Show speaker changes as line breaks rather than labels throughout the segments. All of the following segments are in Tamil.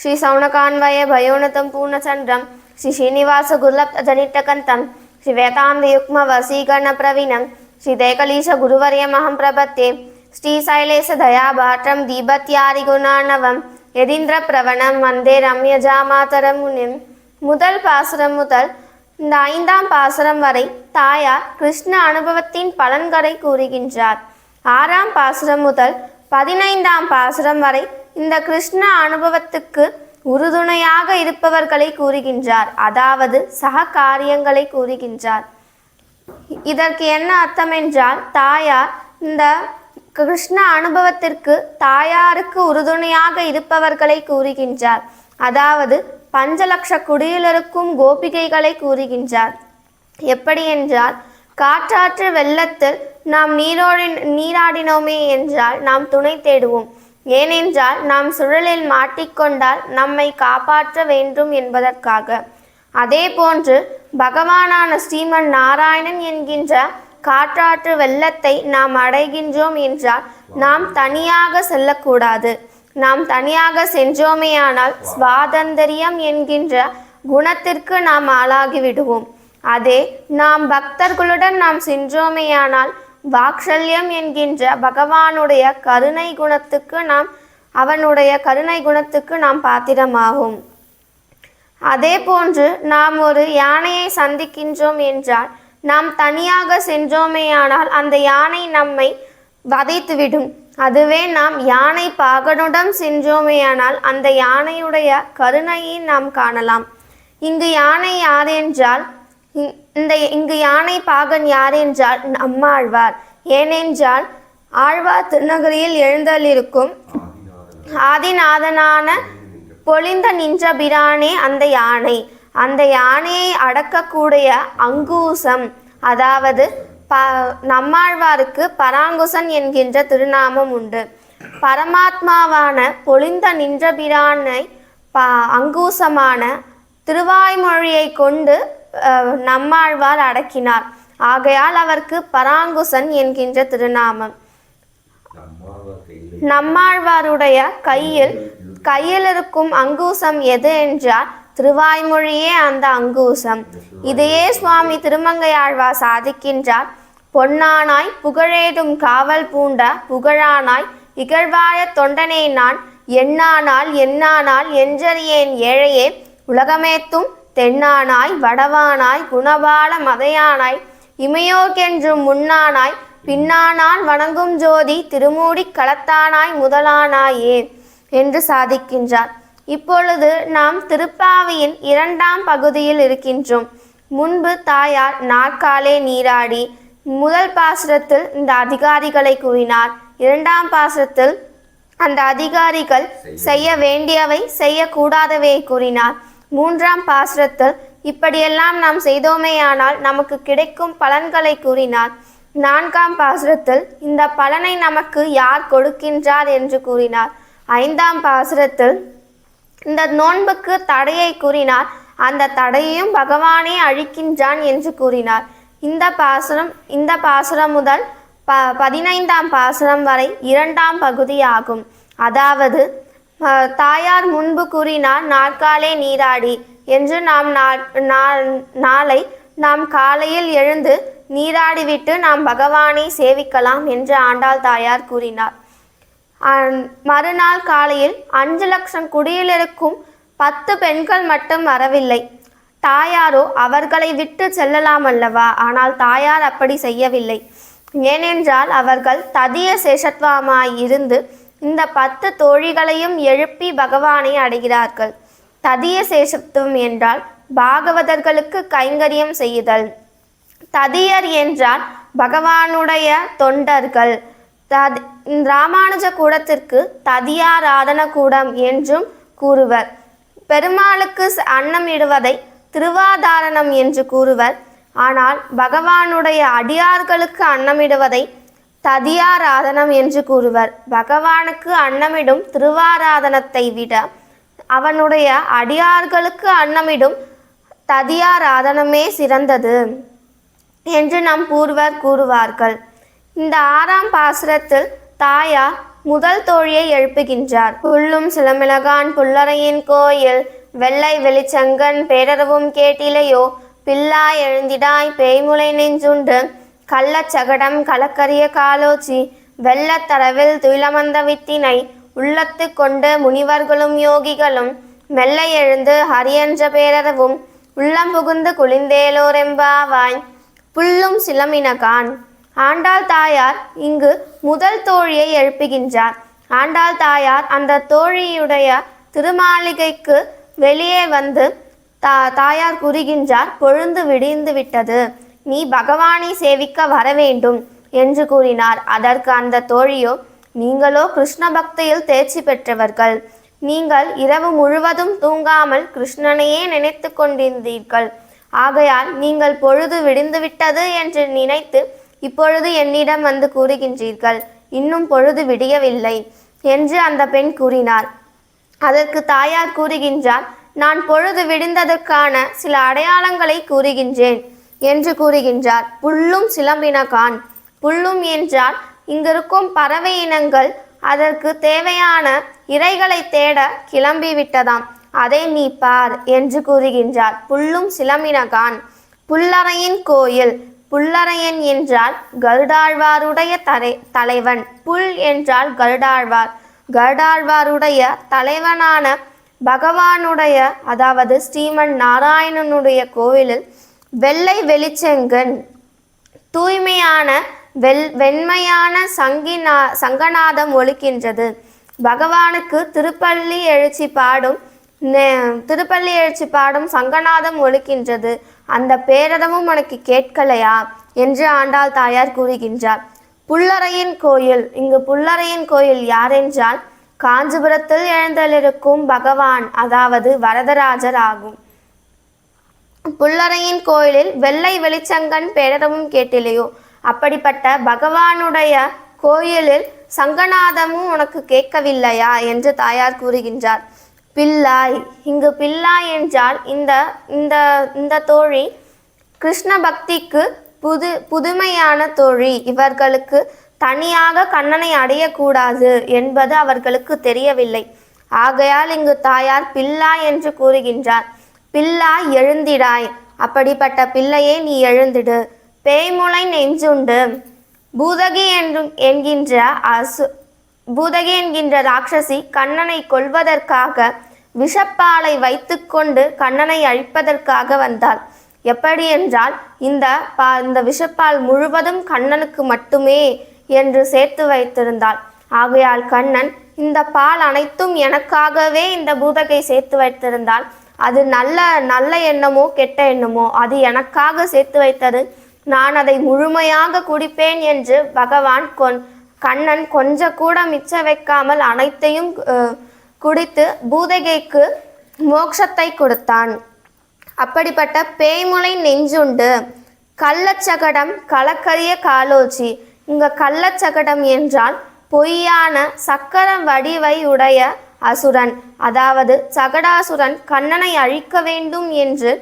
ஸ்ரீ சௌனகான்வய பயோனதம் பூர்ணச்சந்திரம் ஸ்ரீ ஸ்ரீனிவாச குருலப்த ஜனிட்டகந்தம் ஸ்ரீ வேதாந்த யுக்ம வசீகரண பிரவீணம் ஸ்ரீ தேகலீஷ குருவரியமஹம் பிரபத்தே ஸ்ரீ சைலேச தயாபாட்டம் தீபத்யாரி குணார்ணவம் யதீந்திர பிரவணம் வந்தே ரம்யஜாமாதரம் முனிம். முதல் பாசுரம் முதல் இந்த 5ஆம் பாசுரம் வரை தாயார் கிருஷ்ண அனுபவத்தின் பலன்களை கூறுகின்றார். 6ஆம் பாசுரம் முதல் 15ஆம் பாசுரம் வரை இந்த கிருஷ்ண அனுபவத்துக்கு உறுதுணையாக இருப்பவர்களை கூறுகின்றார், அதாவது சக காரியங்களை கூறுகின்றார். இதற்கு என்ன அர்த்தம் என்றால், தாயார் இந்த கிருஷ்ண அனுபவத்திற்கு தாயாருக்கு உறுதுணையாக இருப்பவர்களை கூறுகின்றார், அதாவது 5 லட்ச குடியிலிருக்கும் கோபிகைகளை கூறுகின்றார். எப்படி என்றால், காற்றாற்று வெள்ளத்தில் நாம் நீராடினோமே என்றால் நாம் துணை தேடுவோம். ஏனென்றால் நாம் சுழலில் மாட்டிக்கொண்டால் நம்மை காப்பாற்ற வேண்டும் என்பதற்காக. அதே போன்று பகவானான ஸ்ரீமன் நாராயணன் என்கின்ற காற்றாற்று வெள்ளத்தை நாம் அடைகின்றோம் என்றால் நாம் தனியாக செல்லக்கூடாது. நாம் தனியாக சென்றோமேயானால் சுவாதந்திரியம் என்கின்ற குணத்திற்கு நாம் ஆளாகி விடுவோம். அதே நாம் பக்தர்களுடன் நாம் சென்றோமேயானால் வாக்ஷல்யம் என்கின்ற பகவானுடைய கருணை குணத்துக்கு அவனுடைய கருணை குணத்துக்கு நாம் பாத்திரமாகும். அதே போன்று நாம் ஒரு யானையை சந்திக்கின்றோம் என்றால் நாம் தனியாக சென்றோமேயானால் அந்த யானை நம்மை வதைத்துவிடும். அதுவே நாம் யானை பாகனுடன் சென்றோமேயானால் அந்த யானையுடைய கருணையை நாம் காணலாம். இங்கு யானை யார் என்றால், இங்கு யானை பாகன் யார் என்றால் நம்மாழ்வார். ஏனென்றால் ஆழ்வார் திருநகரியில் எழுந்தள்ளிருக்கும் ஆதிநாதனான பொலிந்த நின்ற பிரானே அந்த யானை. அந்த யானையை அடக்கக்கூடிய அங்கூசம், அதாவது நம்மாழ்வாருக்கு பராங்குசன் என்கின்ற திருநாமம் உண்டு. பரமாத்மாவான பொலிந்த நின்ற பிரானை அங்கூசமான திருவாய்மொழியை கொண்டு நம்மாழ்வார் அடக்கினார். ஆகையால் அவருக்கு பராங்குசன் என்கின்ற திருநாமம். நம்மாழ்வாருடைய கையில் இருக்கும் அங்கூசம் எது என்றால் திருவாய்மொழியே அந்த அங்கூசம். இதையே சுவாமி திருமங்கையாழ்வார் சாதிக்கின்றார். பொன்னானாய் புகழேதும் காவல் பூண்ட புகழானாய் இகழ்வாய தொண்டனே நான், என்னானால் என்றறியேன் ஏழையே உலகமேத்தும் தென்னானாய் வடவானாய் குணபால மதையானாய் இமையோர்க்கென்றும் முன்னானாய் பின்னானான் வணங்கும் ஜோதி திருமூடி களத்தானாய் முதலானாயே என்று சாதிக்கின்றார். இப்பொழுது நாம் திருப்பாவியின் 2ஆம் பகுதியில் இருக்கின்றோம். முன்பு தாயார் நாற்காலே நீராடி முதல் பாசுரத்தில் இந்த அதிகாரிகளை கூறினார். 2ஆம் பாசுரத்தில் அந்த அதிகாரிகள் செய்ய வேண்டியவை செய்யக்கூடாதவை கூறினார். 3ஆம் பாசுரத்தில் இப்படியெல்லாம் நாம் செய்தோமேயானால் நமக்கு கிடைக்கும் பலன்களை கூறினார். 4ஆம் பாசுரத்தில் இந்த பலனை நமக்கு யார் கொடுக்கின்றார் என்று கூறினார். 5ஆம் பாசுரத்தில் இந்த நோன்புக்கு தடையை கூறினார். அந்த தடையையும் பகவானே அழிக்கின்றான் என்று கூறினார். இந்த பாசுரம் முதல் 15ஆம் பாசுரம் வரை 2ஆம் பகுதி ஆகும். அதாவது தாயார் முன்பு கூறினார் நாற்காலே நீராடி என்று. நாளை நாம் காலையில் எழுந்து நீராடிவிட்டு நாம் பகவானை சேவிக்கலாம் என்று ஆண்டாள் தாயார் கூறினார். மறுநாள் காலையில் 5 லட்சம் குடியிலிருக்கும் 10 பெண்கள் மட்டும் வரவில்லை. தாயாரோ அவர்களை விட்டு செல்லலாம் அல்லவா? ஆனால் தாயார் அப்படி செய்யவில்லை. ஏனென்றால் அவர்கள் ததிய சேஷத்வமாய் இருந்து இந்த 10 தோழிகளையும் எழுப்பி பகவானை அடைகிறார்கள். ததிய சேஷத்துவம் என்றால் பாகவதர்களுக்கு கைங்கரியம் செய்யுதல். ததியர் என்றால் பகவானுடைய தொண்டர்கள். ராமானுஜ கூடத்திற்கு ததியாராதன கூடம் என்றும் கூறுவர். பெருமாளுக்கு அன்னம் இடுவதை திருவாதாரணம் என்று கூறுவர். ஆனால் பகவானுடைய அடியார்களுக்கு அன்னமிடுவதை ததியாராதனம் என்று கூறுவர். பகவானுக்கு அன்னமிடும் திருவாராதனத்தை விட அவனுடைய அடியார்களுக்கு அன்னமிடும் ததியாராதனமே சிறந்தது என்று நம் பூர்வர் கூறுவார்கள். இந்த 6ஆம் பாசுரத்தில் தாயார் முதல் தோழியை எழுப்புகின்றார். புல்லும் சிலமிளகான் புல்லறையின் கோயில் வெள்ளை வெளிச்சங்கன் பேரறவும் கேட்டிலையோ பில்லாய் எழுந்திடாய் பேய்முளை நெஞ்சுண்டு கள்ளச்சகடம் கலக்கரிய காலோச்சி வெள்ளத்தரவில் துயிலமந்த வித்தினை உள்ளத்து கொண்டு முனிவர்களும் யோகிகளும் மெல்ல எழுந்து ஹரியென்ற பேரறவும் உள்ளம் புகுந்து குளிந்தேலோரெம்பாவாய். புல்லும் சிலமினகான். ஆண்டாள் தாயார் இங்கு முதல் தோழியை எழுப்புகின்றார். ஆண்டாள் தாயார் அந்த தோழியுடைய திருமாளிகைக்கு வெளியே வந்து தாயார் கூறுகின்றார், பொழுது விடிந்து விட்டது, நீ பகவானை சேவிக்க வர வேண்டும் என்று கூறினார். அதற்கு அந்த தோழியோ, நீங்களோ கிருஷ்ண பக்தியில் தேர்ச்சி பெற்றவர்கள், நீங்கள் இரவு முழுவதும் தூங்காமல் கிருஷ்ணனையே நினைத்து கொண்டிருந்தீர்கள். ஆகையால் நீங்கள் பொழுது விடிந்துவிட்டது என்று நினைத்து இப்பொழுது என்னிடம் வந்து கூறுகின்றீர்கள், இன்னும் பொழுது விடியவில்லை என்று அந்த பெண் கூறினார். அதற்கு தாயார் கூறுகின்றார், நான் பொழுது விடிந்ததற்கான சில அடையாளங்களை கூறுகின்றேன் என்று கூறுகின்றார். புல்லும் சிலம்பினகான். புல்லும் என்றால் இங்கிருக்கும் பறவை இனங்கள் அதற்கு தேவையான இரைகளை தேட கிளம்பிவிட்டதாம், அதை நீ பார் என்று கூறுகின்றார். புல்லும் சிலம்பினகான். புல்லறையின் கோயில். புல்லறையன் என்றால் கருடாழ்வாருடைய தலைவன். புல் என்றால் கருடாழ்வார். கருடாழ்வாருடைய தலைவனான பகவானுடைய அதாவது ஸ்ரீமன் நாராயணனுடைய கோவிலில் வெள்ளை வெளிச்செங்கன் தூய்மையான வெண்மையான சங்கநாதம் ஒலிக்கின்றது. பகவானுக்கு திருப்பள்ளி எழுச்சி பாடும் சங்கநாதம் ஒலிக்கின்றது. அந்த பேரதமும் உனக்கு கேட்கலையா என்று ஆண்டாள் தாயார் கூறுகின்றார். புல்லறையின் கோயில். இங்கு புல்லறையின் கோயில் யாரென்றால் காஞ்சிபுரத்தில் எழுந்தளிருக்கும் பகவான் அதாவது வரதராஜர் ஆகும். புல்லறையின் கோயிலில் வெள்ளை வெளிச்சங்கன் பேரதமும் கேட்டிலையோ, அப்படிப்பட்ட பகவானுடைய கோயிலில் சங்கநாதமும் உனக்கு கேட்கவில்லையா என்று தாயார் கூறுகின்றார். பில்லாய். இங்கு பில்லாய் என்றால் இந்த தோழி கிருஷ்ண பக்திக்கு புதுமையான தோழி. இவர்களுக்கு தனியாக கண்ணனை அடையக்கூடாது என்பது அவர்களுக்கு தெரியவில்லை. ஆகையால் இங்கு தாயார் பில்லாய் என்று கூறுகின்றார். பில்லாய் எழுந்திடாய், அப்படிப்பட்ட பிள்ளையே நீ எழுந்திடு. பேய்முளை நெஞ்சுண்டு. பூதகி என்கின்ற ராட்சசி கண்ணனை கொல்வதற்காக விஷப்பாலை வைத்து கொண்டு கண்ணனை அழிப்பதற்காக வந்தாள். எப்படி என்றால் இந்த விஷப்பால் முழுவதும் கண்ணனுக்கு மட்டுமே என்று சேர்த்து வைத்திருந்தாள். ஆகையால் கண்ணன் இந்த பால் அனைத்தும் எனக்காகவே இந்த பூதகை சேர்த்து வைத்திருந்தால் அது நல்ல எண்ணமோ கெட்ட எண்ணமோ அது எனக்காக சேர்த்து வைத்தது, நான் அதை முழுமையாக குடிப்பேன் என்று கண்ணன் கொஞ்சம் கூட மிச்ச வைக்காமல் அனைத்தையும் குடித்து பூதகைக்கு மோட்சத்தை கொடுத்தான். அப்படிப்பட்ட பேய்முளை நெஞ்சுண்டு. கள்ளச்சகடம் கலக்கரிய காலோச்சி. இங்க கள்ளச்சகடம் என்றால் பொய்யான சக்கர வடிவை உடைய அசுரன், அதாவது சகடாசுரன் கண்ணனை அழிக்க வேண்டும் என்று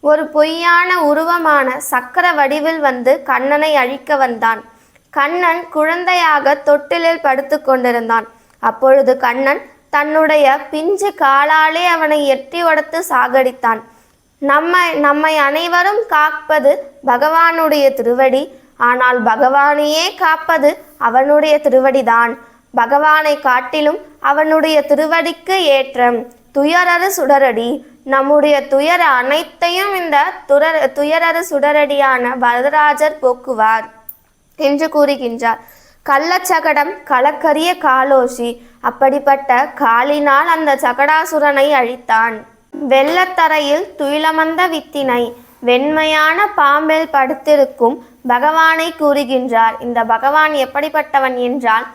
ஒரு பொய்யான உருவமான சக்கர வடிவில் வந்து கண்ணனை அழிக்க வந்தான். கண்ணன் குழந்தையாக தொட்டிலில் படுத்து கொண்டிருந்தான். அப்பொழுது கண்ணன் தன்னுடைய பிஞ்சு காலாலே அவனை எட்டி உடைத்து சாகடித்தான். நம்மை அனைவரும் காப்பது பகவானுடைய திருவடி, ஆனால் பகவானையே காப்பது அவனுடைய திருவடிதான். பகவானை காட்டிலும் அவனுடைய திருவடிக்கு ஏற்றம். துயரறு சுடரடி. நம்முடைய துயர அனைத்தையும் இந்த துயரறு சுடரடியான வரதராஜர் போக்குவார் என்று கூறுகின்றார். கள்ளச்சகடம் கலக்கரிய காலோசி. அப்படிப்பட்ட காலினால் அந்த சகடாசுரனை அழித்தான். வெள்ளத்தரையில் துயிலமந்த வித்தினை. வெண்மையான பாம்பில் படுத்திருக்கும் பகவானை கூறுகின்றார். இந்த பகவான் எப்படிப்பட்டவன் என்றால்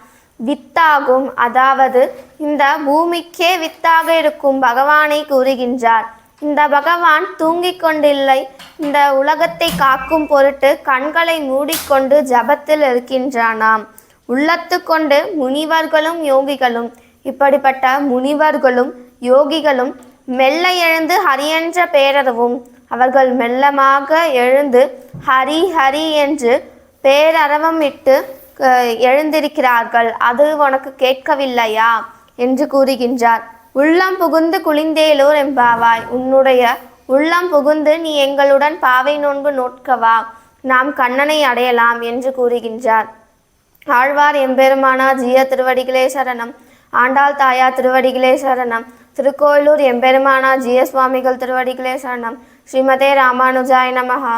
வித்தாகும், அதாவது இந்த பூமிக்கே வித்தாக இருக்கும் பகவானை கூறுகின்றார். இந்த பகவான் தூங்கிக் கொண்டில்லை, இந்த உலகத்தை காக்கும் பொருட்டு கண்களை மூடிக்கொண்டு ஜபத்தில் இருக்கின்றானாம். உள்ளத்து கொண்டு முனிவர்களும் யோகிகளும். இப்படிப்பட்ட முனிவர்களும் யோகிகளும் மெல்ல எழுந்து ஹரியென்ற பேரறவும். அவர்கள் மெல்லமாக எழுந்து ஹரி ஹரி என்று பேரறவமிட்டு எழுந்திருக்கிறார்கள், அது உனக்கு கேட்கவில்லையா என்று கூறுகின்றார். உள்ளம் புகுந்து குளிந்தேலோர் எம்பாவாய், உன்னுடைய உள்ளம் புகுந்து நீ எங்களுடன் பாவை நோன்பு நோட்கவா, நாம் கண்ணனை அடையலாம் என்று கூறுகின்றார். ஆழ்வார் எம்பெருமானார் ஜீய திருவடிகளே சரணம். ஆண்டாள் தாயார் திருவடிகளே சரணம். திருக்கோயிலூர் எம்பெருமானார் ஜீய சுவாமிகள் திருவடிகளே சரணம். ஸ்ரீமதே ராமானுஜாய நமஹா.